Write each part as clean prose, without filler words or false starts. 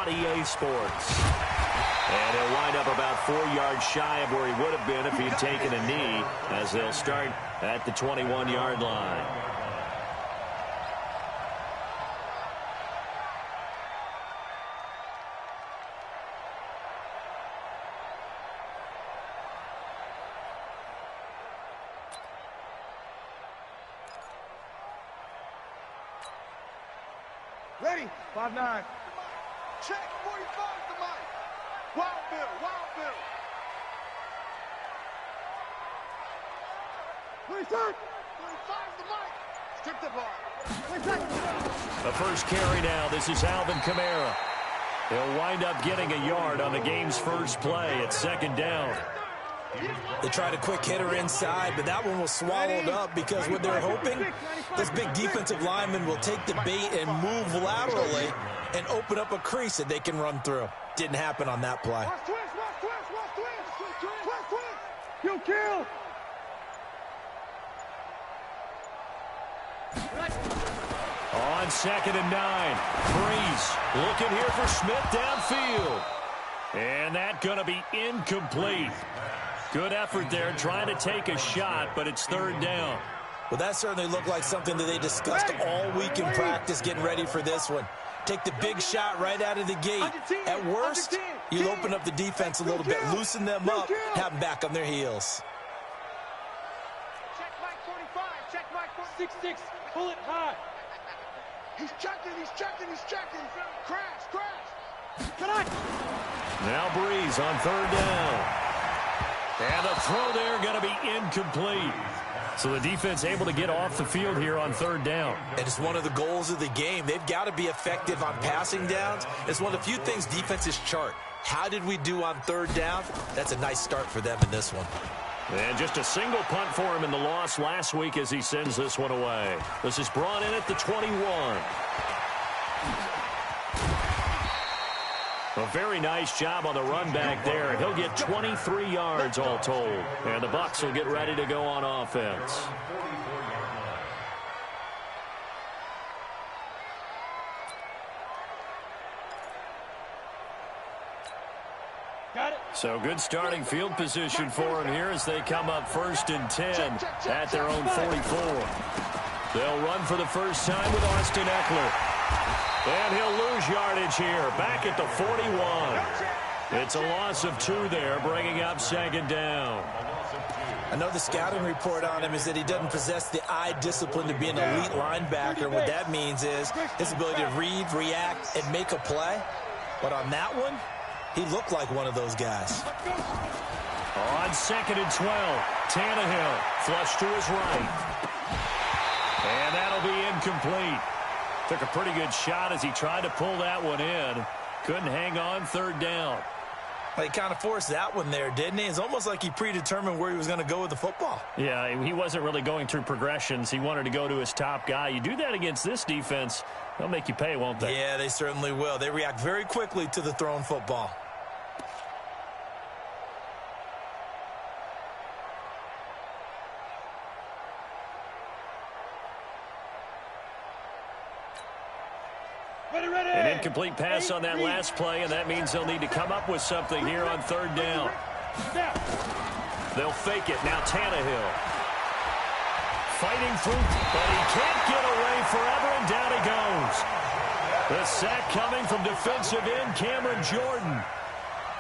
on EA Sports. And he'll wind up about 4 yards shy of where he would have been if he had taken a knee, as they'll start at the 21-yard line. Ready? 5-9. Check. 45 the mic. Wild Bill. Wild Bill. 27. 45 the mic. Strip the ball. The first carry now. This is Alvin Kamara. He'll wind up getting a yard on the game's first play at 2nd down. They tried a quick hitter inside, but that one was swallowed up because what they're hoping, this big defensive lineman will take the bait and move laterally and open up a crease that they can run through. Didn't happen on that play. You kill. On 2nd and 9, Breeze looking here for Smith downfield. And that going to be incomplete. Good effort there trying to take a shot, but it's 3rd down. Well, that certainly looked like something that they discussed all week in practice getting ready for this one. Take the big shot right out of the gate. At worst, you'll open up the defense a little bit, loosen them up, have them back on their heels. Check Mike 45. Check Mike 6-6. Pull it high. He's checking. He's checking. He's checking. Crash. Crash. Good night. Now Breeze on 3rd down. And the throw there going to be incomplete. So the defense able to get off the field here on 3rd down. And it's one of the goals of the game. They've got to be effective on passing downs. It's one of the few things defenses chart. How did we do on 3rd down? That's a nice start for them in this one. And just a single punt for him in the loss last week as he sends this one away. This is brought in at the 21. A very nice job on the run back there. He'll get 23 yards all told. And the Bucs will get ready to go on offense. So good starting field position for him here as they come up 1st and 10 at their own 44. They'll run for the first time with Austin Eckler. And he'll lose yardage here, back at the 41. It's a loss of 2 there, bringing up 2nd down. I know the scouting report on him is that he doesn't possess the eye discipline to be an elite linebacker. And what that means is his ability to read, react, and make a play. But on that one, he looked like one of those guys. On 2nd and 12, Tannehill flush to his right. And that'll be incomplete. Took a pretty good shot as he tried to pull that one in. Couldn't hang on 3rd down. Well, he kind of forced that one there, didn't he? It's almost like he predetermined where he was going to go with the football. Yeah, he wasn't really going through progressions. He wanted to go to his top guy. You do that against this defense, they'll make you pay, won't they? Yeah, they certainly will. They react very quickly to the thrown football. An incomplete pass on that last play, and that means they'll need to come up with something here on 3rd down. They'll fake it. Now Tannehill. Fighting through, but he can't get away forever, and down he goes. The sack coming from defensive end Cameron Jordan.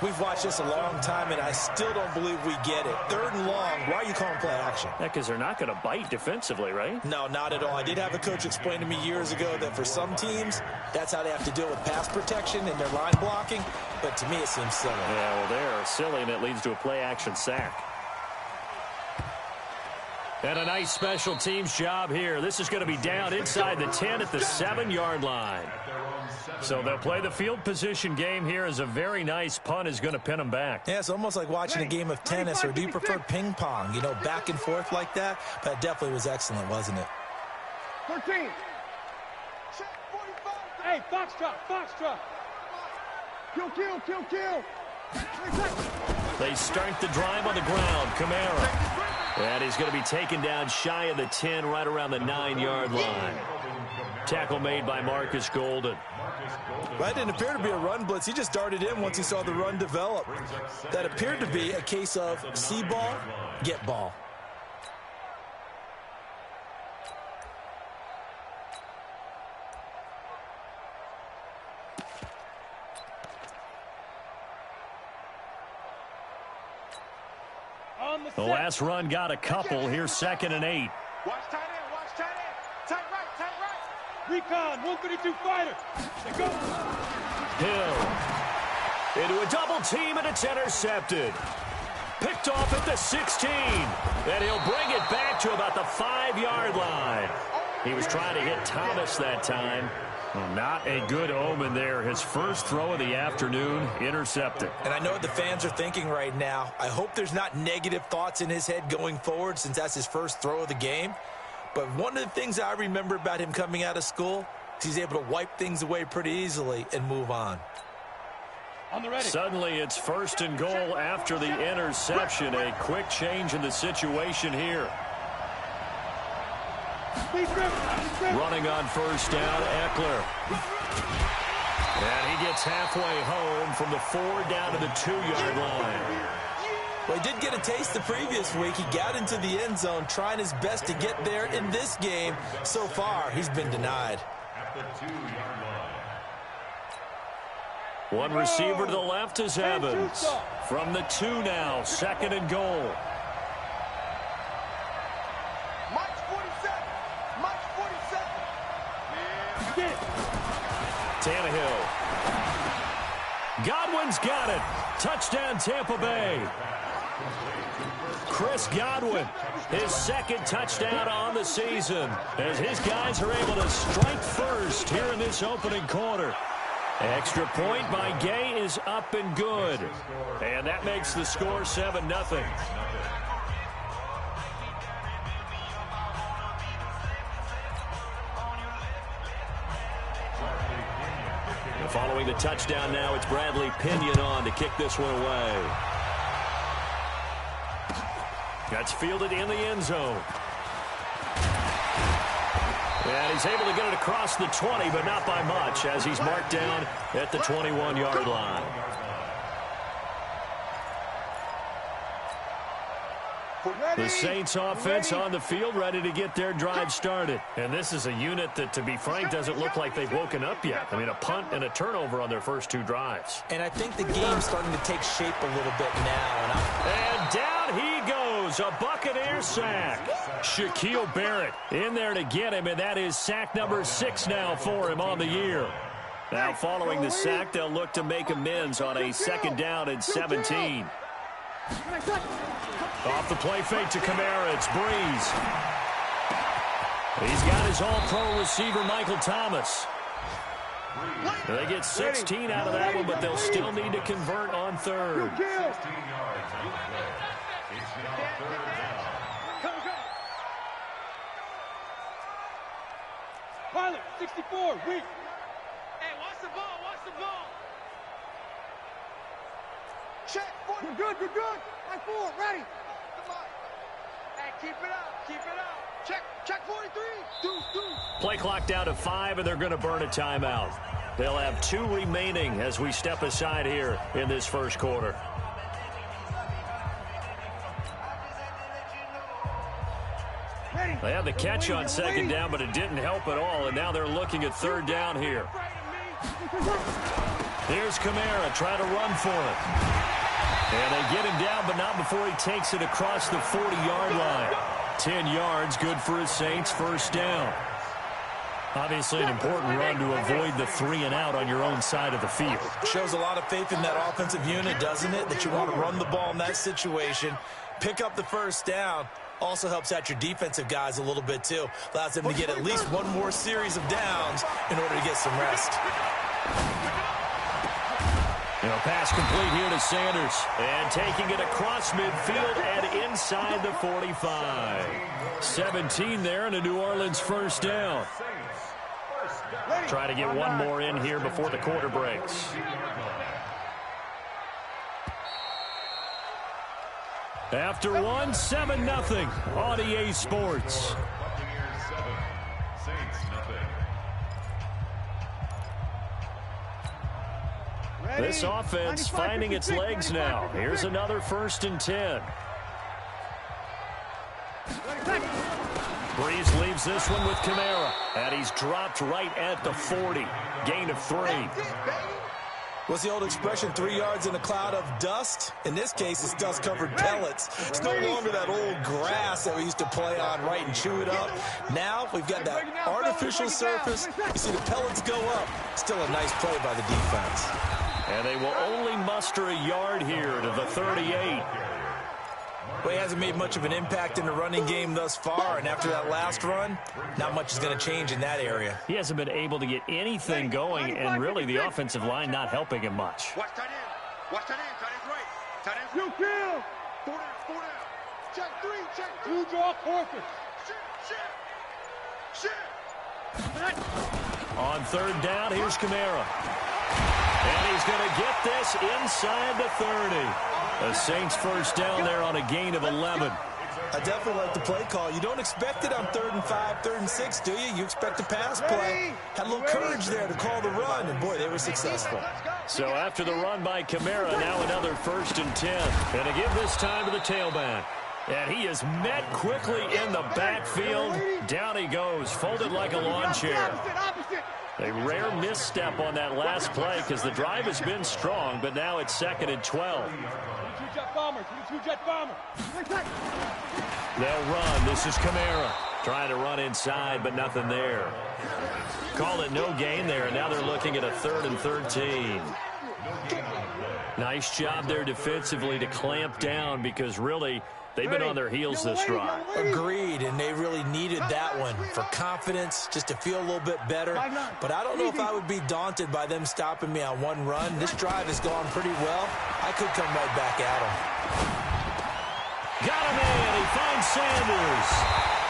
We've watched this a long time, and I still don't believe we get it. 3rd and long. Why are you calling play action? Yeah, because they're not going to bite defensively, right? No, not at all. I did have a coach explain to me years ago that for some teams, that's how they have to deal with pass protection and their line blocking. But to me, it seems silly. Yeah, well, they're silly, and it leads to a play-action sack. And a nice special teams job here. This is going to be down inside the 10 at the 7-yard line. So they'll play the field position game here as a very nice punt is going to pin them back. Yeah, it's almost like watching a game of tennis, or do you prefer ping pong? You know, back and forth like that? But it definitely was excellent, wasn't it? 13. Hey, Foxtrot. Kill. They start the drive on the ground. Kamara. And he's going to be taken down shy of the 10, right around the 9-yard line. Tackle made by Marcus Golden. That didn't appear to be a run blitz. He just darted in once he saw the run develop. That appeared to be a case of see ball, get ball. The last run got a couple. Here's 2nd and 8. Watch tight end, watch tight end. Tight right. Recon, 132 fighter. They go. Hill into a double team, and it's intercepted. Picked off at the 16. And he'll bring it back to about the 5-yard line. He was trying to hit Thomas that time. Well, not a good omen there. His first throw of the afternoon, intercepted. And I know what the fans are thinking right now. I hope there's not negative thoughts in his head going forward since that's his first throw of the game. But one of the things I remember about him coming out of school is he's able to wipe things away pretty easily and move on. Suddenly it's 1st and goal after the interception. A quick change in the situation here. Running on 1st down, Eckler. And he gets halfway home from the 4 down to the 2-yard line. Well, he did get a taste the previous week. He got into the end zone trying his best to get there in this game. So far, he's been denied. One receiver to the left is Evans. From the 2 now, 2nd and goal. Tannehill. Godwin's got it. Touchdown, Tampa Bay. Chris Godwin, his 2nd touchdown on the season, as his guys are able to strike first here in this opening quarter. Extra point by Gay is up and good. And that makes the score 7-0. Following the touchdown now, it's Bradley Pinion on to kick this one away. That's fielded in the end zone. And he's able to get it across the 20, but not by much, as he's marked down at the 21-yard line. The Saints offense on the field, ready to get their drive started. And this is a unit that, to be frank, doesn't look like they've woken up yet. I mean, a punt and a turnover on their first 2 drives. And I think the game's starting to take shape a little bit now. And down he goes, a Buccaneer sack. Shaquille Barrett in there to get him, and that is sack number 6 now for him on the year. Now, following the sack, they'll look to make amends on a 2nd down and 17. Off the play fake to Kamara, it's Breeze. He's got his all-pro receiver, Michael Thomas. They get 16 out of that one, but they'll still need to convert on 3rd. Pilot, 64, weak. Hey, watch the ball, watch the ball. Check, you're good, you're good. Line 4, ready. Come on. Hey, keep it up, keep it up. Check 43. Play clock down to 5, and they're going to burn a timeout. They'll have 2 remaining as we step aside here in this first quarter. They had the catch on 2nd down, but it didn't help at all, and now they're looking at 3rd down here. Here's Kamara trying to run for it. And they get him down, but not before he takes it across the 40-yard line. 10 yards, good for his Saints, 1st down. Obviously an important run to avoid the 3-and-out on your own side of the field. Shows a lot of faith in that offensive unit, doesn't it? That you want to run the ball in that situation. Pick up the 1st down. Also helps out your defensive guys a little bit, too. Allows them to get at least one more series of downs in order to get some rest. Pass complete here to Sanders. And taking it across midfield and inside the 45. 17 there and a New Orleans 1st down. Try to get one more in here before the quarter breaks. After 1, 7-0 on EA Sports. This offense finding its legs now. Here's another 1st and 10. Breeze leaves this one with Kamara, and he's dropped right at the 40. Gain of 3. What's the old expression, 3 yards in a cloud of dust? In this case, it's dust-covered pellets. It's no longer that old grass that we used to play on, right, and chew it up. Now we've got that artificial surface. You see the pellets go up. Still a nice play by the defense. And they will only muster a yard here to the 38. Well, he hasn't made much of an impact in the running game thus far, and after that last run, not much is going to change in that area. He hasn't been able to get anything going, and really the offensive line not helping him much. Watch that in. Watch that in. Tight end's right. Tight end's right. You kill. 4 down. 4 down. Check 3. Check 3. 2 draw quarter. Shit. On 3rd down, here's Kamara. And he's going to get this inside the 30. The Saints 1st down there on a gain of 11. I definitely like the play call. You don't expect it on 3rd and 5, 3rd and 6, do you? You expect a pass play. Had a little courage there to call the run, and boy, they were successful. So after the run by Kamara, now another 1st and 10. And to give this time to the tailback. And he is met quickly in the backfield. Down he goes, folded like a lawn chair. A rare misstep on that last play because the drive has been strong, but now it's 2nd and 12. They'll run. This is Kamara trying to run inside, but nothing there. Call it no gain there, and now they're looking at a 3rd and 13. Nice job there defensively to clamp down because really they've been on their heels this drive. Agreed, and they really needed that one for confidence, just to feel a little bit better. But I don't know if I would be daunted by them stopping me on one run. This drive has gone pretty well. I could come right back at them. Got him in. He finds Sanders.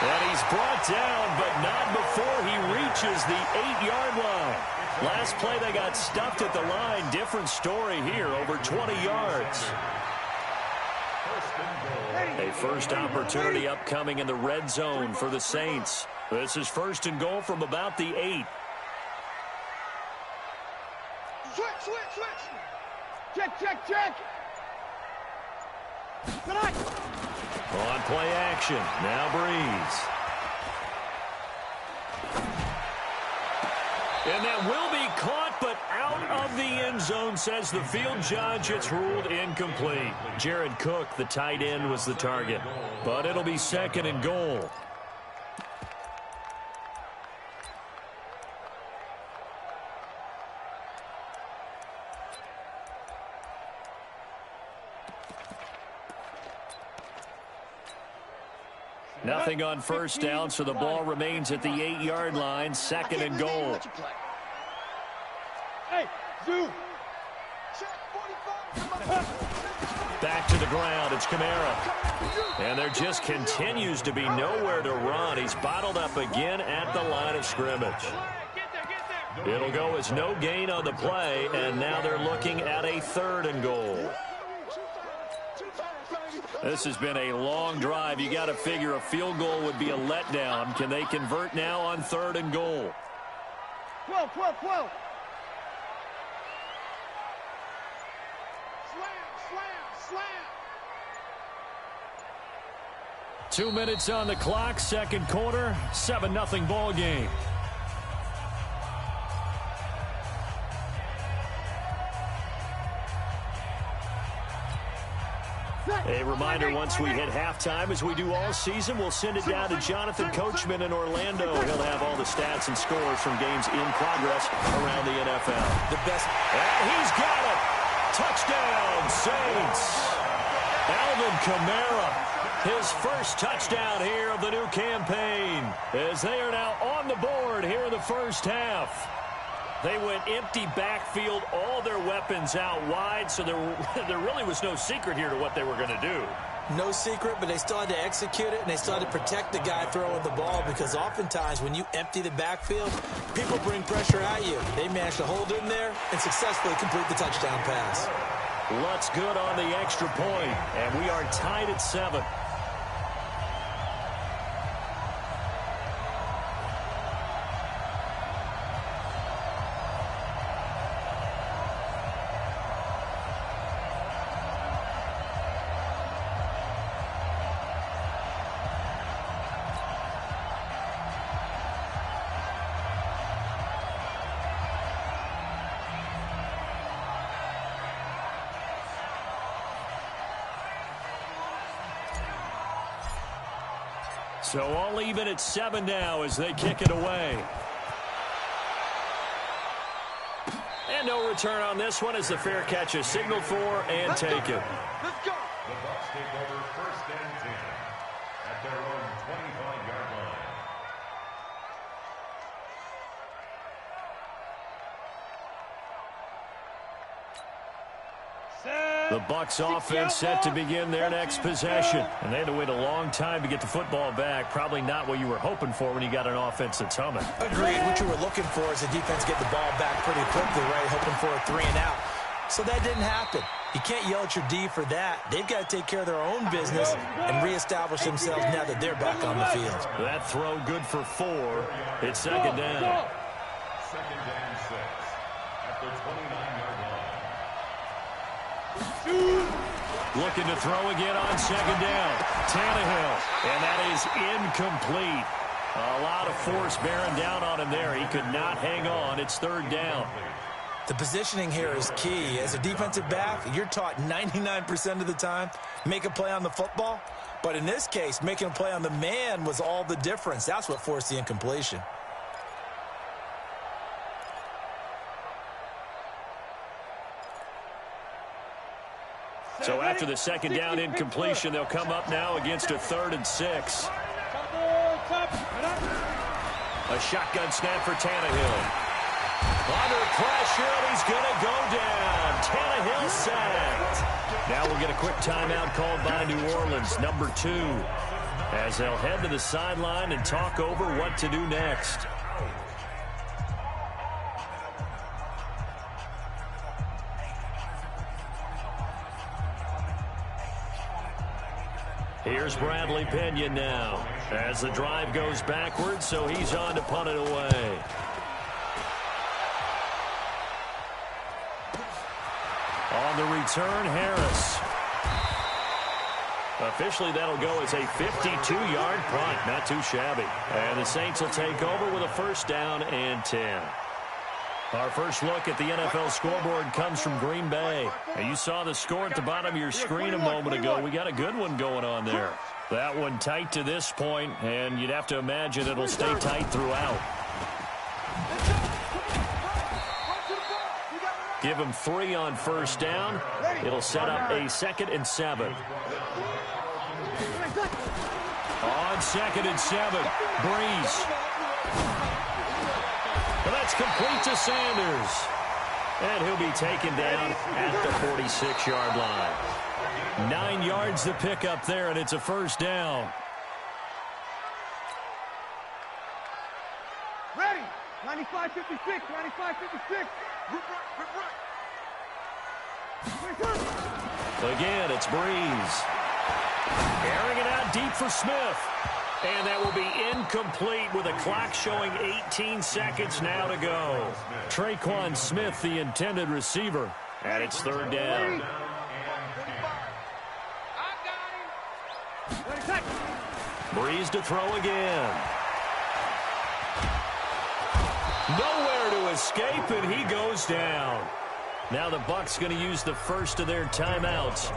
And he's brought down, but not before he reaches the 8-yard line. Last play, they got stuffed at the line. Different story here, over 20 yards. A first opportunity upcoming in the red zone for the Saints. This is 1st and goal from about the 8. Switch. Check. On play action. Now Breeze. And that will be caught, but out of the end zone, says the field judge. It's ruled incomplete. Jared Cook, the tight end, was the target. But it'll be 2nd and goal. Nothing on 1st down, so the ball remains at the 8-yard line. 2nd and goal. Hey, Zoo. Back to the ground. It's Kamara. And there just continues to be nowhere to run. He's bottled up again at the line of scrimmage. It'll go as no gain on the play, and now they're looking at a 3rd and goal. This has been a long drive. You got to figure a field goal would be a letdown. Can they convert now on 3rd and goal? 12. Slam. 2 minutes on the clock, 2nd quarter, 7-0 ball game. A reminder, once we hit halftime, as we do all season, we'll send it down to Jonathan Coachman in Orlando. He'll have all the stats and scores from games in progress around the NFL. The best. And he's got it. Touchdown, Saints. Alvin Kamara, his first touchdown here of the new campaign, as they are now on the board here in the 1st half. They went empty backfield, all their weapons out wide, so there really was no secret here to what they were going to do. No secret, but they still had to execute it, and they still had to protect the guy throwing the ball, because oftentimes when you empty the backfield, people bring pressure at you. They managed to hold in there and successfully complete the touchdown pass. Lutz good on the extra point, and we are tied at 7. So all even at 7 now as they kick it away. And no return on this one as the fair catch is signaled for and taken. Let's go. The Bucs take over 1st and 10 at their own 25-yard line. The Bucs offense set to begin their next possession. And they had to wait a long time to get the football back. Probably not what you were hoping for when you got an offense that's humming. Agreed. What you were looking for is the defense get the ball back pretty quickly, right? Hoping for a 3 and out. So that didn't happen. You can't yell at your D for that. They've got to take care of their own business and reestablish themselves now that they're back on the field. That throw good for 4. It's 2nd down. 2nd and 6 at the 29-yard line. Looking to throw again on 2nd down. Tannehill. And that is incomplete. A lot of force bearing down on him there. He could not hang on. It's 3rd down. The positioning here is key. As a defensive back, you're taught 99% of the time, make a play on the football. But in this case, making a play on the man was all the difference. That's what forced the incompletion. So after the 2nd down incompletion, they'll come up now against a 3rd and 6. A shotgun snap for Tannehill. Under pressure, and he's going to go down. Tannehill sacked. Now we'll get a quick timeout called by New Orleans, number 2, as they'll head to the sideline and talk over what to do next. Here's Bradley Pinion now as the drive goes backwards, so he's on to punt it away. On the return, Harris. Officially, that'll go as a 52-yard punt. Not too shabby. And the Saints will take over with a 1st down and 10. Our first look at the NFL scoreboard comes from Green Bay. Now, you saw the score at the bottom of your screen a moment ago. We got a good one going on there. That one tight to this point, and you'd have to imagine it'll stay tight throughout. Give him 3 on 1st down. It'll set up a 2nd and 7. On 2nd and 7, Breeze. Well, that's complete to Sanders. And he'll be taken down at the 46-yard line. 9 yards to pick up there, and it's a 1st down. Ready. 95-56. 95-56. Again, it's Breeze. Airing it out deep for Smith. And that will be incomplete with a clock showing 18 seconds now to go. Traquan Smith, the intended receiver, and it's 3rd down. Breeze to throw again. Nowhere to escape, and he goes down. Now the Bucs going to use the first of their timeouts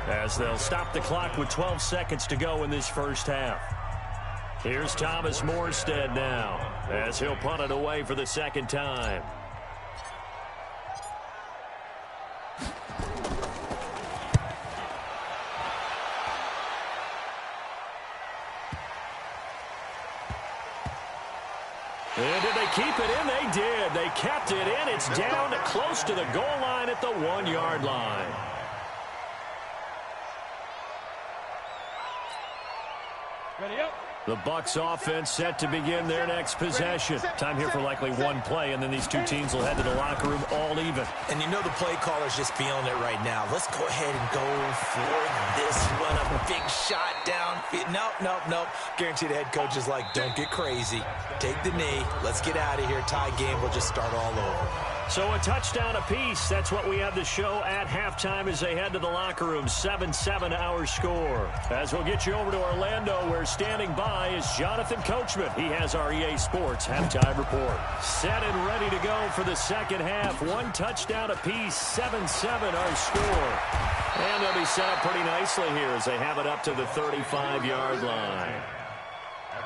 as they'll stop the clock with 12 seconds to go in this 1st half. Here's Thomas Morstead now as he'll punt it away for the 2nd time. And did they keep it in? They did. They kept it in. It's down close to the goal line at the 1-yard line. Ready up. The Bucs offense set to begin their next possession. Time here for likely one play, and then these two teams will head to the locker room all even. And you know the play caller's just feeling it right now. Let's go ahead and go for this one. A big shot down. Nope. Guarantee the head coach is like, don't get crazy. Take the knee. Let's get out of here. Tie game. We'll just start all over. So a touchdown apiece. That's what we have to show at halftime as they head to the locker room. 7-7 our score. As we'll get you over to Orlando, where standing by is Jonathan Coachman. He has our EA Sports halftime report. Set and ready to go for the 2nd half. 1 touchdown apiece. 7-7 our score. And they'll be set up pretty nicely here as they have it up to the 35-yard line.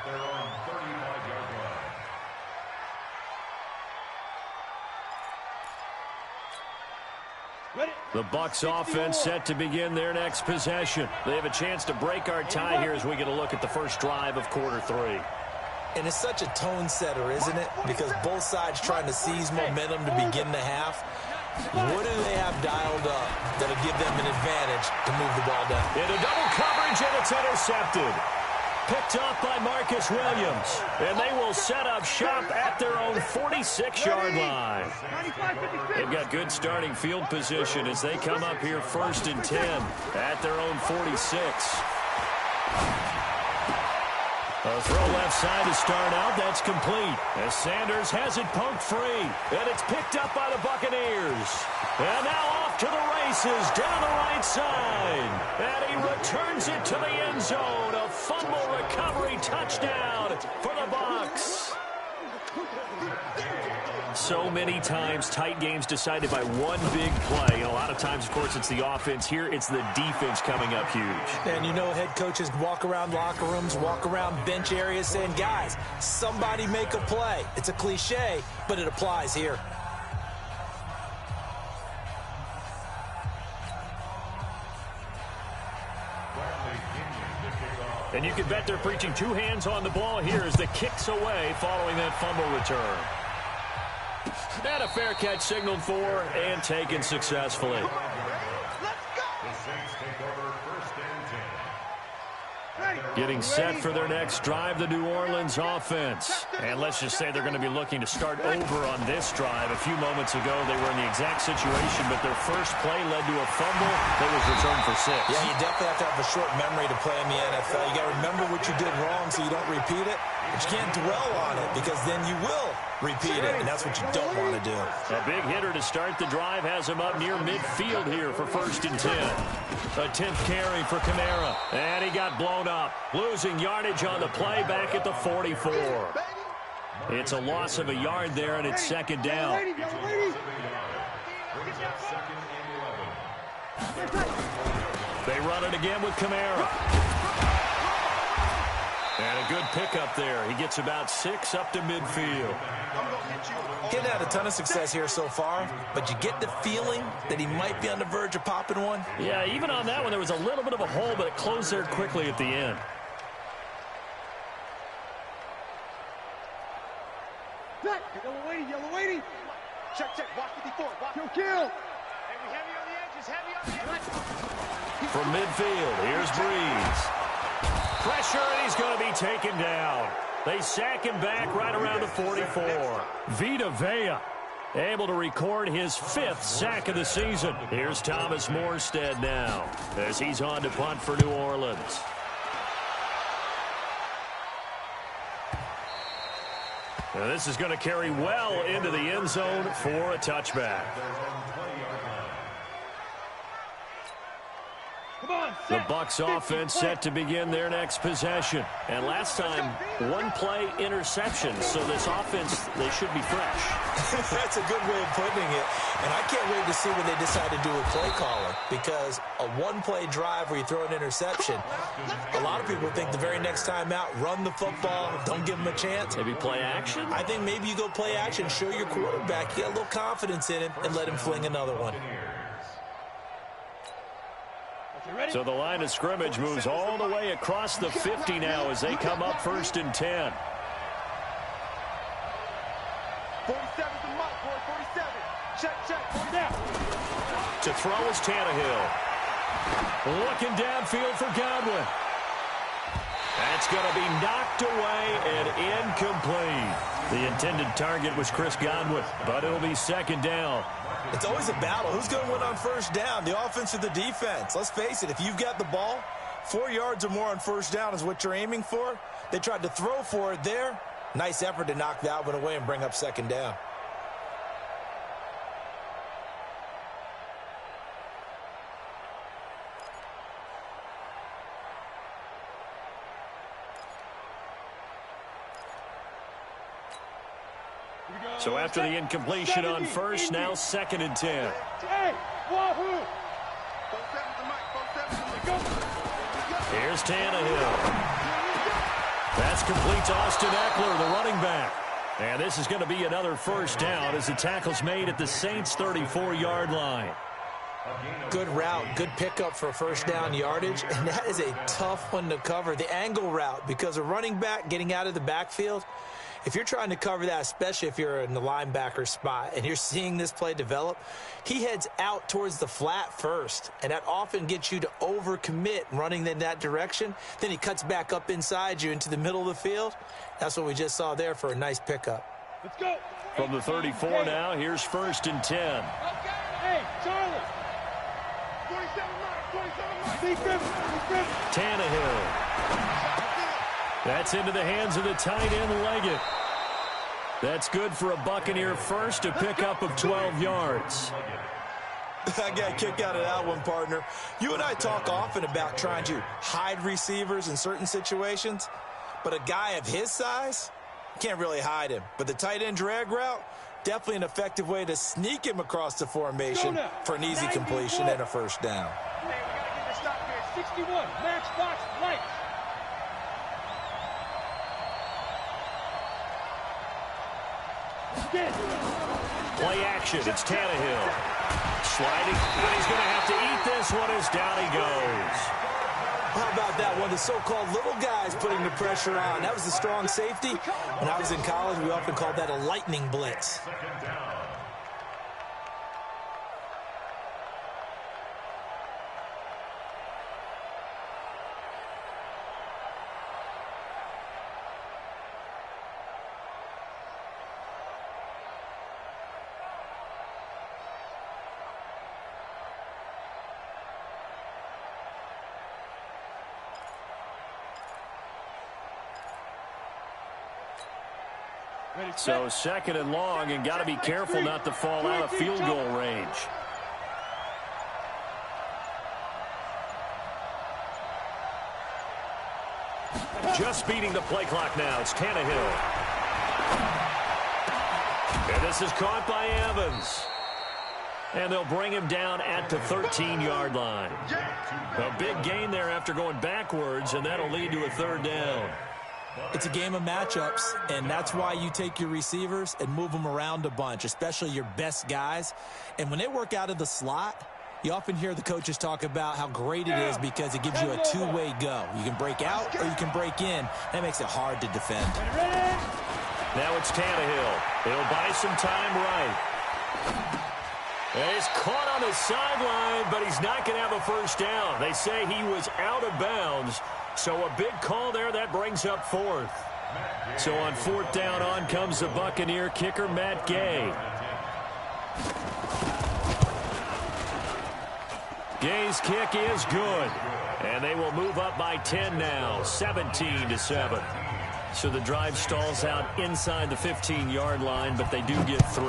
at their own 35-yard line. The Bucs offense set to begin their next possession. They have a chance to break our tie here as we get a look at the first drive of quarter 3. And it's such a tone setter, isn't it? Because both sides trying to seize momentum to begin the half. What do they have dialed up that'll give them an advantage to move the ball down? Into double coverage, and it's intercepted. Picked off by Marcus Williams. And they will set up shop at their own 46-yard line. They've got good starting field position as they come up here 1st and 10 at their own 46. A throw left side to start out. That's complete. As Sanders has it poked free. And it's picked up by the Buccaneers. And now off to the races down the right side. And he returns it to the end zone. A fumble recovery touchdown for the Bucs. So many times tight games decided by one big play. And a lot of times, of course, it's the offense. Here, it's the defense coming up huge. And you know head coaches walk around locker rooms, walk around bench areas saying, guys, somebody make a play. It's a cliche, but it applies here. And you can bet they're preaching two hands on the ball here as the kick's away following that fumble return. And a fair catch signaled for and taken successfully. The Saints take over 1st and 10. Getting set for their next drive, the New Orleans offense. And let's just say they're going to be looking to start over on this drive. A few moments ago, they were in the exact situation, but their first play led to a fumble that was returned for 6. Yeah, you definitely have to have a short memory to play in the NFL. You got to remember what you did wrong so you don't repeat it. But you can't dwell on it because then you will repeat it, and that's what you don't want to do. A big hitter to start the drive has him up near midfield here for 1st and 10. A 10th carry for Kamara, and he got blown up, losing yardage on the play back at the 44. It's a loss of a yard there, and it's 2nd down. They run it again with Kamara. And a good pickup there. He gets about 6 up to midfield. He's had a ton of success here so far, but you get the feeling that he might be on the verge of popping one. Yeah, even on that one, there was a little bit of a hole, but it closed there quickly at the end. Yellow waiting. Check. Watch 54. Kill. Heavy on the edges. From midfield, here's Breeze. Pressure, and he's going to be taken down. They sack him back right around the 44. Vita Vea able to record his 5th sack of the season. Here's Thomas Morstead now as he's on to punt for New Orleans. Now this is going to carry well into the end zone for a touchback. The Bucs offense set to begin their next possession. And last time, one play interception. So this offense, they should be fresh. That's a good way of putting it. And I can't wait to see when they decide to do a play caller. Because a one-play drive where you throw an interception, a lot of people think the very next time out, run the football, don't give them a chance. Maybe play action? I think maybe you go play action, show your quarterback, you got a little confidence in him, and let him fling another one. So the line of scrimmage moves all the way across the 50 now as they come up 1st and 10. 47 to Mike, boy, 47. Check, down. To throw is Tannehill. Looking downfield for Godwin. That's going to be knocked away and incomplete. The intended target was Chris Godwin, but it'll be 2nd down. It's always a battle. Who's going to win on 1st down, the offense or the defense? Let's face it, if you've got the ball, 4 yards or more on 1st down is what you're aiming for. They tried to throw for it there. Nice effort to knock that one away and bring up 2nd down. So after the incompletion on 1st, now 2nd and 10. Here's Tannehill. That's complete to Austin Eckler, the running back. And this is going to be another first down as the tackle's made at the Saints' 34-yard line. Good route, good pickup for first down yardage, and that is a tough one to cover, the angle route, because a running back getting out of the backfield, if you're trying to cover that, especially if you're in the linebacker spot and you're seeing this play develop, he heads out towards the flat first, and that often gets you to overcommit running in that direction. Then he cuts back up inside you into the middle of the field. That's what we just saw there for a nice pickup. Let's go. From the 34 now, here's 1st and 10. Hey, Charlie. 27 yards. Tannehill. That's into the hands of the tight end, Leggett. That's good for a Buccaneer first, a pickup of 12 yards. I got a kick out of that one, partner. You and I talk often about trying to hide receivers in certain situations, but a guy of his size, can't really hide him. But the tight end drag route, definitely an effective way to sneak him across the formation for an easy completion and a first down. Hey, we got to get this stop here. 61, Matchbox Light. Play action. It's Tannehill. Sliding. And he's going to have to eat this one as down he goes. How about that one? The so-called little guys putting the pressure on. That was the strong safety. When I was in college, we often called that a lightning blitz. So 2nd and long, and got to be careful not to fall out of field goal range. Just beating the play clock now. It's Tannehill. And this is caught by Evans. And they'll bring him down at the 13-yard line. A big gain there after going backwards, and that'll lead to a 3rd down. It's a game of matchups, and that's why you take your receivers and move them around a bunch, especially your best guys. And when they work out of the slot, you often hear the coaches talk about how great it is because it gives you a two-way go. You can break out or you can break in. That makes it hard to defend. Now it's Tannehill. He'll buy some time right. And he's caught on the sideline, but he's not going to have a first down. They say he was out of bounds. So a big call there. That brings up 4th. So on 4th down, on comes the Buccaneer kicker, Matt Gay. Gay's kick is good. And they will move up by 10 now, 17-7. So the drive stalls out inside the 15-yard line, but they do get 3.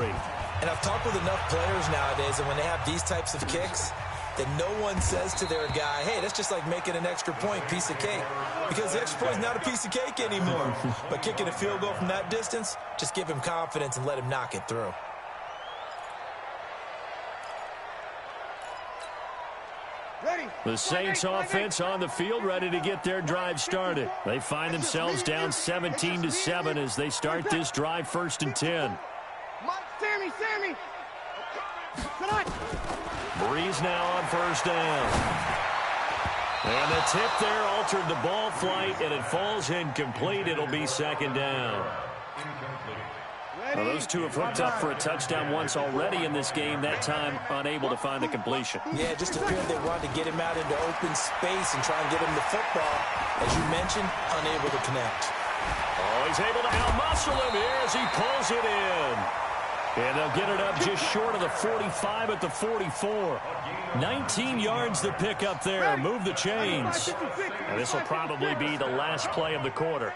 And I've talked with enough players nowadays, and when they have these types of kicks, that no one says to their guy, hey, that's just like making an extra point, piece of cake. Because the extra point is not a piece of cake anymore. But kicking a field goal from that distance, just give him confidence and let him knock it through. The Saints offense on the field, ready to get their drive started. They find themselves down 17-7 as they start this drive, 1st and 10. Sammy. Breeze now on 1st down. And the tip there altered the ball flight, and it falls incomplete. It'll be 2nd down. Well, those two have hooked up for a touchdown once already in this game, that time unable to find the completion. Yeah, it just appeared they wanted to get him out into open space and try and get him the football. As you mentioned, unable to connect. Oh, he's able to outmuscle him here as he pulls it in. And they'll get it up just short of the 45 at the 44. 19 yards to pick up there. Move the chains. And this will probably be the last play of the quarter.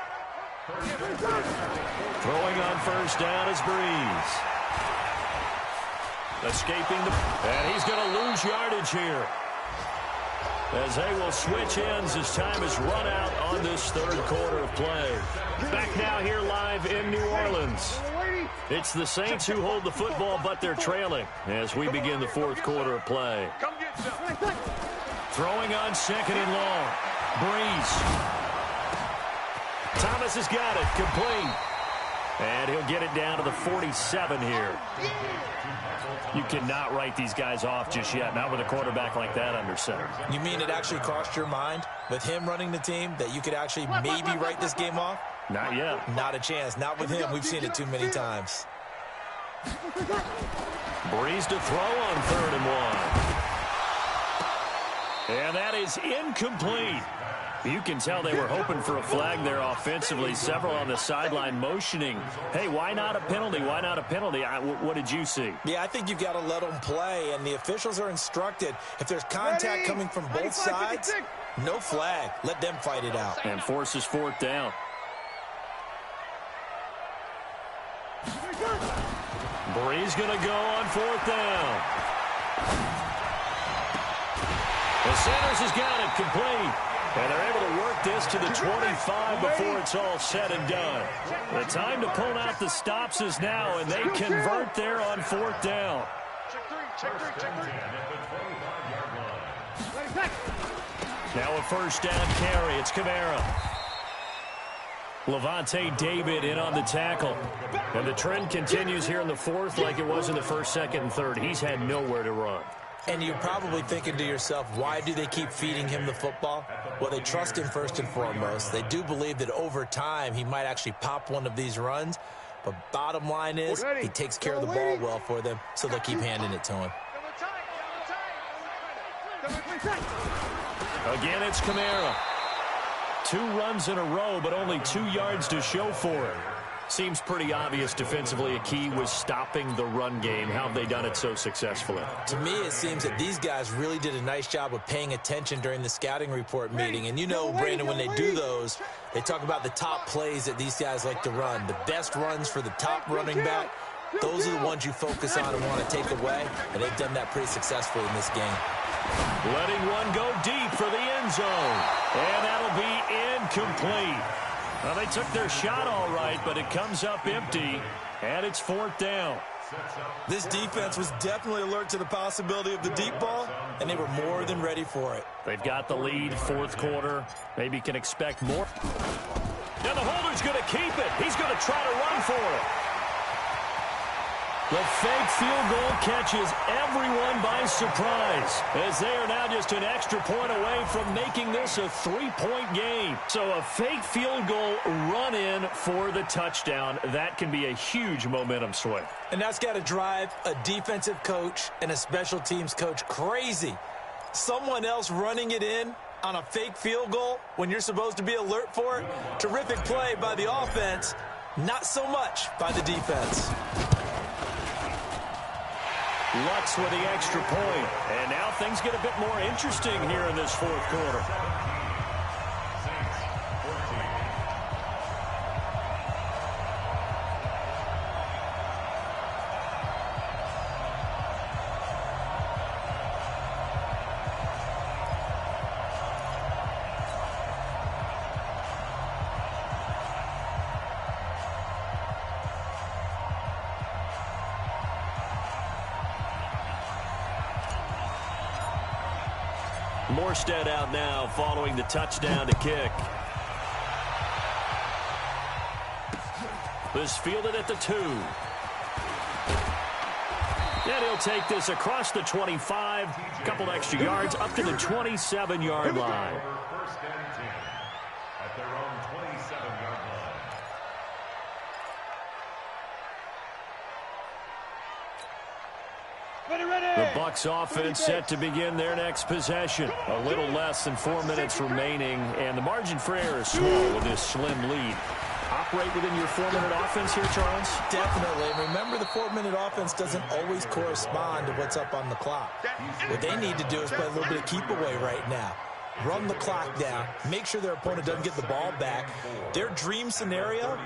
Throwing on 1st down is Breeze. Escaping and he's going to lose yardage here. As they will switch ends as time is run out on this 3rd quarter of play. Back now here live in New Orleans. It's the Saints who hold the football, but they're trailing as we begin the 4th quarter of play. Throwing on 2nd and long. Breeze. Thomas has got it. Complete. And he'll get it down to the 47 here. You cannot write these guys off just yet, not with a quarterback like that under center. You mean it actually crossed your mind with him running the team that you could actually maybe write this game off? Not yet. Not a chance. Not with him. We've seen it too many times. Breeze to throw on 3rd and 1. And that is incomplete. You can tell they were hoping for a flag there offensively. Several on the sideline motioning. Hey, why not a penalty? Why not a penalty? What did you see? Yeah, I think you've got to let them play, and the officials are instructed if there's contact coming from both sides, no flag. Let them fight it out. And forces 4th down. Breeze going to go on 4th down. The Sanders has got it complete. And they're able to work this to the 25 before it's all said and done. The time to pull out the stops is now, and they convert there on 4th down. Now a 1st down carry. It's Kamara. Levante David in on the tackle. And the trend continues here in the 4th like it was in the 1st, 2nd, and 3rd. He's had nowhere to run. And you're probably thinking to yourself, why do they keep feeding him the football? Well, they trust him first and foremost. They do believe that over time he might actually pop one of these runs. But bottom line is he takes care of the ball well for them, so they'll keep handing it to him. Again, it's Kamara. 2 runs in a row, but only 2 yards to show for it. Seems pretty obvious defensively a key was stopping the run game. How have they done it so successfully? To me, it seems that these guys really did a nice job of paying attention during the scouting report meeting. And you know, Brandon, when they do those, they talk about the top plays that these guys like to run. The best runs for the top running back, those are the ones you focus on and want to take away. And they've done that pretty successfully in this game. Letting one go deep for the end zone. And that'll be incomplete. Well, they took their shot all right, but it comes up empty, and it's 4th down. This defense was definitely alert to the possibility of the deep ball, and they were more than ready for it. They've got the lead, 4th quarter. Maybe can expect more. Now the holder's going to keep it. He's going to try to run for it. The fake field goal catches everyone by surprise, as they are now just an extra point away from making this a 3-point game. So a fake field goal run-in for the touchdown. That can be a huge momentum swing. And that's got to drive a defensive coach and a special teams coach crazy. Someone else running it in on a fake field goal when you're supposed to be alert for it. Terrific play by the offense, not so much by the defense. Lutz with the extra point. And now things get a bit more interesting here in this 4th quarter. Morstead out now following the touchdown to kick. This fielded at the 2. And he'll take this across the 25, a couple extra yards up to the 27-yard line. 1st and 10 at their own 27-yard line. The Bucs offense set to begin their next possession. A little less than 4 minutes remaining, and the margin for error is small with this slim lead. Operate within your 4-minute offense here, Charles? Definitely. And remember, the 4-minute offense doesn't always correspond to what's up on the clock. What they need to do is play a little bit of keep away right now. Run the clock down. Make sure their opponent doesn't get the ball back. Their dream scenario,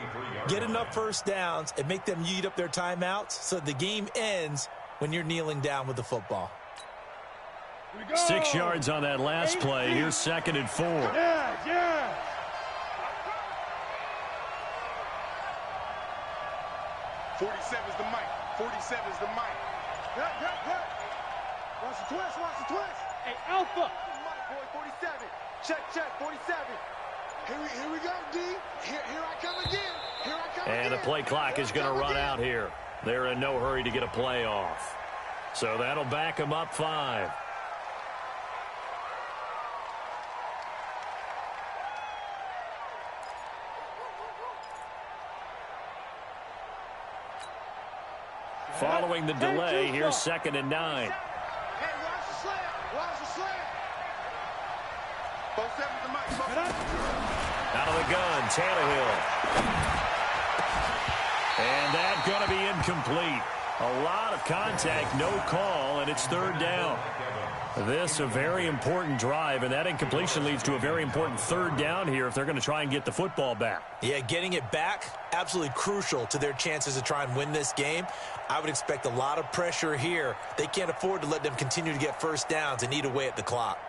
get enough first downs and make them eat up their timeouts so the game ends when you're kneeling down with the football. 6 yards on that last play. Here's 2nd and 4. Yeah. 47's the mic. 47's the mic. Watch the twist. Hey, Alpha. Mic, boy, 47. Check, 47. Here we go, D. Here I come again. Here I come again. And the play clock is going to run out here. They're in no hurry to get a play off. So that'll back them up 5. Following the delay, here's 2nd and 9. Hey, watch the slant. Watch the slant. Both sevens to Mike. Out of the gun, Tannehill. And that's going to be incomplete. A lot of contact, no call, and it's 3rd down. This a very important drive, and that incompletion leads to a very important 3rd down here if they're going to try and get the football back. Yeah, getting it back, absolutely crucial to their chances to try and win this game. I would expect a lot of pressure here. They can't afford to let them continue to get 1st downs and eat away at the clock.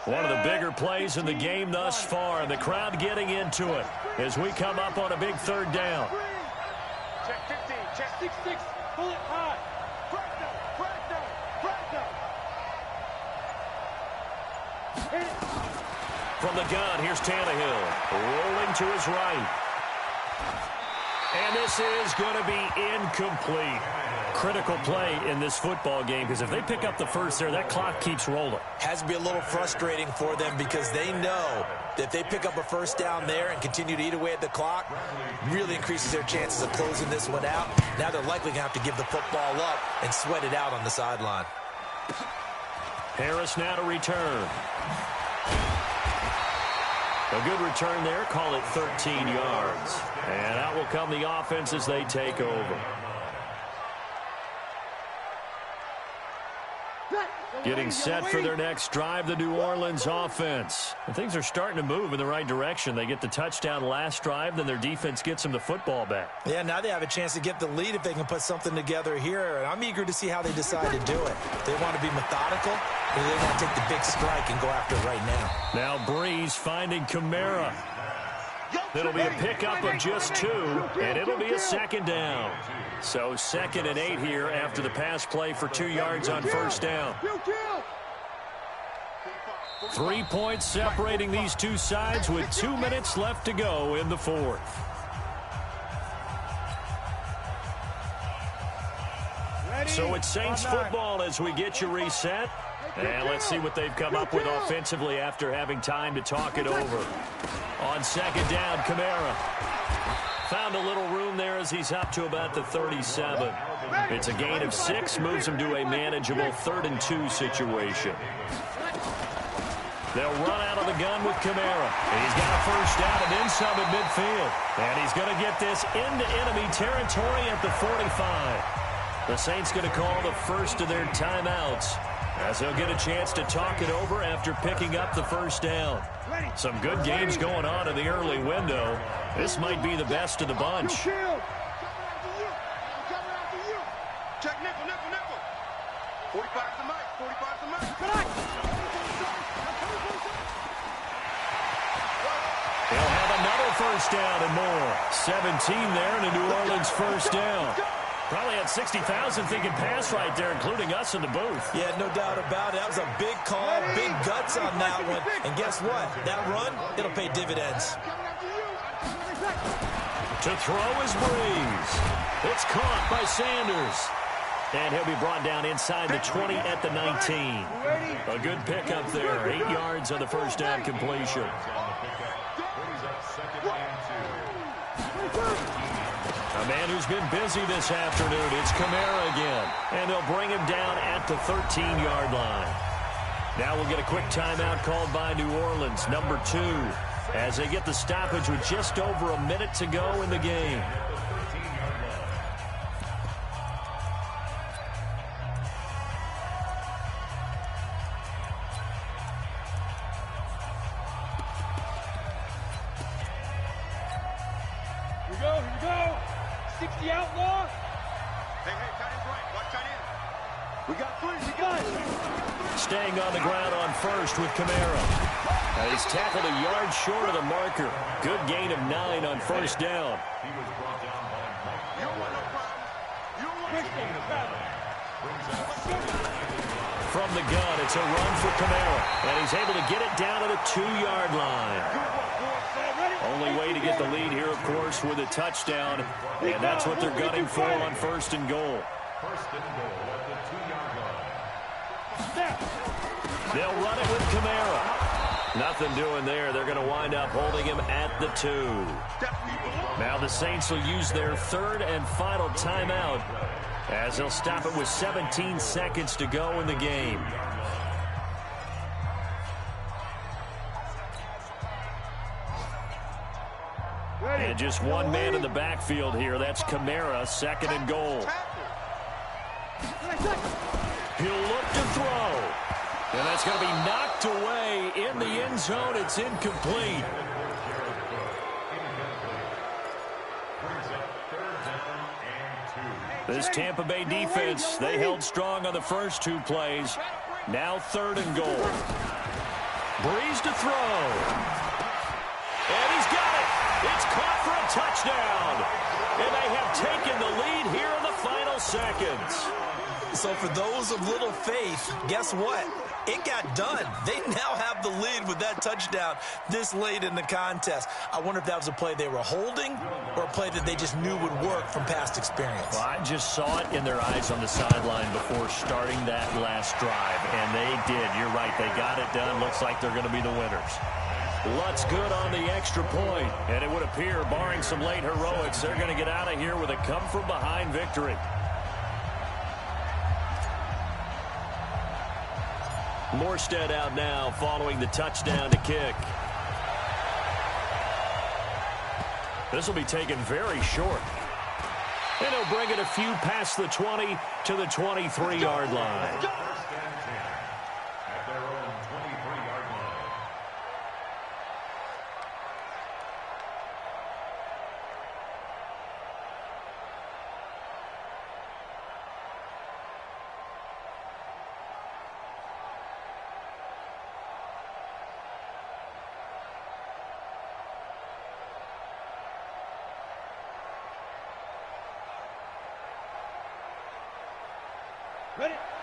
One of the bigger plays in the game thus far, and the crowd getting into it as we come up on a big 3rd down. Check 15. Check 6-6. Pull it high. From the gun, here's Tannehill. Rolling to his right. And this is going to be incomplete. Critical play in this football game, because if they pick up the first there, that clock keeps rolling. Has to be a little frustrating for them because they know that if they pick up a 1st down there and continue to eat away at the clock, really increases their chances of closing this one out. Now they're likely going to have to give the football up and sweat it out on the sideline. Harris now to return. A good return there, call it 13 yards. And out will come the offense as they take over. Getting set for their next drive, the New Orleans offense. And things are starting to move in the right direction. They get the touchdown last drive, then their defense gets them the football back. Yeah, now they have a chance to get the lead if they can put something together here. And I'm eager to see how they decide to do it. They want to be methodical, or they want to take the big strike and go after it right now. Now Breeze finding Kamara. It'll be a pickup of just 2, and it'll be a 2nd down. So 2nd and 8 here after the pass play for 2 yards on 1st down. 3 points separating these two sides with 2 minutes left to go in the 4th. So it's Saints football as we get you reset. And let's see what they've come up with offensively after having time to talk it over. On 2nd down, Kamara. Found a little room there as he's up to about the 37. It's a gain of 6, moves him to a manageable 3rd and 2 situation. They'll run out of the gun with Kamara. He's got a 1st down and then some at midfield. And he's going to get this into enemy territory at the 45. The Saints going to call the first of their timeouts, as they'll get a chance to talk it over after picking up the 1st down. Some good games going on in the early window. This might be the best of the bunch. Check nickel. 45 to Mike. 45 to Mike. He'll have another 1st down and more. 17 there and a New Orleans 1st down. Probably had 60,000 thinking pass right there, including us in the booth. Yeah, no doubt about it. That was a big call, big guts on that one. And guess what? That run, it'll pay dividends. To throw is Breeze. It's caught by Sanders. And he'll be brought down inside the 20 at the 19. A good pickup there. 8 yards on the 1st down completion. A man who's been busy this afternoon. It's Kamara again. And they'll bring him down at the 13-yard line. Now we'll get a quick timeout called by New Orleans, number 2, as they get the stoppage with just over a minute to go in the game. Here we go. 60 outlaw. Hey, tight end's right. Watch tight end. We got 3. Staying on the ground on 1st with Kamara. And he's tackled a yard short of the marker. Good gain of 9 on 1st down. He was brought down by Mike. You don't want no problem. You don't want no problem. from the gun. It's a run for Kamara, and he's able to get it down to the 2-yard line. Only way to get the lead here, of course, with a touchdown, and that's what they're gunning for on 1st and goal. 1st and goal at the 2-yard line. They'll run it with Kamara. Nothing doing there. They're going to wind up holding him at the 2. Now the Saints will use their 3rd and final timeout as they'll stop it with 17 seconds to go in the game. And just one man in the backfield here. That's Kamara, 2nd and goal. He'll look to throw. And that's going to be knocked away in the end zone. It's incomplete. This Tampa Bay defense, they held strong on the first 2 plays. Now 3rd and goal. Breeze to throw. And he's got it. It's caught for a touchdown. And they have taken the lead here in the final seconds. So for those of little faith, guess what? It got done. They now have the lead with that touchdown this late in the contest. I wonder if that was a play they were holding or a play that they just knew would work from past experience. Well, I just saw it in their eyes on the sideline before starting that last drive, and they did. You're right. They got it done. Looks like they're going to be the winners. Lutz good on the extra point, and it would appear, barring some late heroics, they're going to get out of here with a come-from-behind victory. Morstead out now following the touchdown to kick. This will be taken very short. And he'll bring it a few past the 20 to the 23-yard line. 1st and 10 at their own 23-yard line.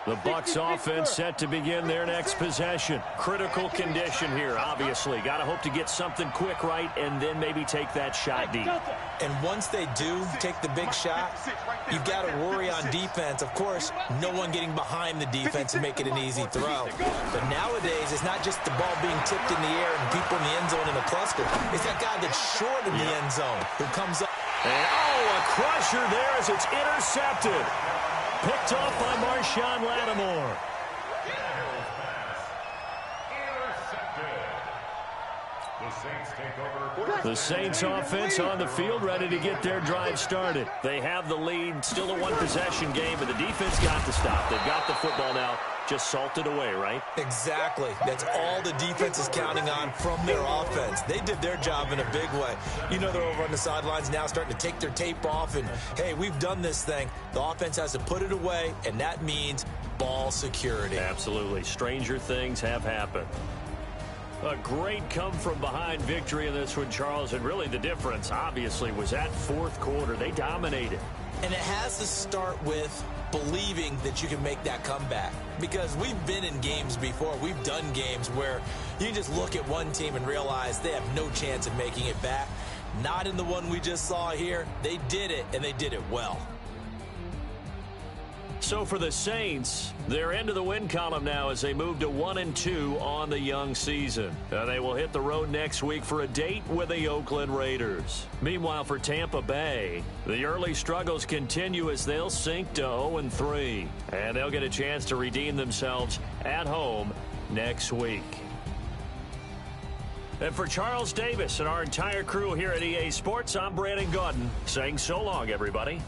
The Bucs offense set to begin their next possession. Critical condition here, obviously. Got to hope to get something quick right and then maybe take that shot deep. And once they do take the big shot, you've got to worry on defense. Of course, no one getting behind the defense to make it an easy throw. But nowadays, it's not just the ball being tipped in the air and people in the end zone in a cluster. It's that guy that's short in the end zone who comes up. And, a crusher there as it's intercepted. Picked off by Marshawn Lattimore. The Saints offense on the field ready to get their drive started. They have the lead, still a one-possession game, but the defense got to stop. They've got the football now, just salted away, right? Exactly. That's all the defense is counting on from their offense. They did their job in a big way. You know they're over on the sidelines now starting to take their tape off and, hey, we've done this thing. The offense has to put it away, and that means ball security. Absolutely. Stranger things have happened. A great come-from-behind victory in this one, Charles, and really the difference, obviously, was that 4th quarter. They dominated. And it has to start with believing that you can make that comeback. Because we've been in games before. We've done games where you just look at one team and realize they have no chance of making it back. Not in the one we just saw here. They did it, and they did it well. So for the Saints, they're into the win column now as they move to 1-2 on the young season. They will hit the road next week for a date with the Oakland Raiders. Meanwhile, for Tampa Bay, the early struggles continue as they'll sink to 0-3. And they'll get a chance to redeem themselves at home next week. And for Charles Davis and our entire crew here at EA Sports, I'm Brandon Gaudin saying so long, everybody.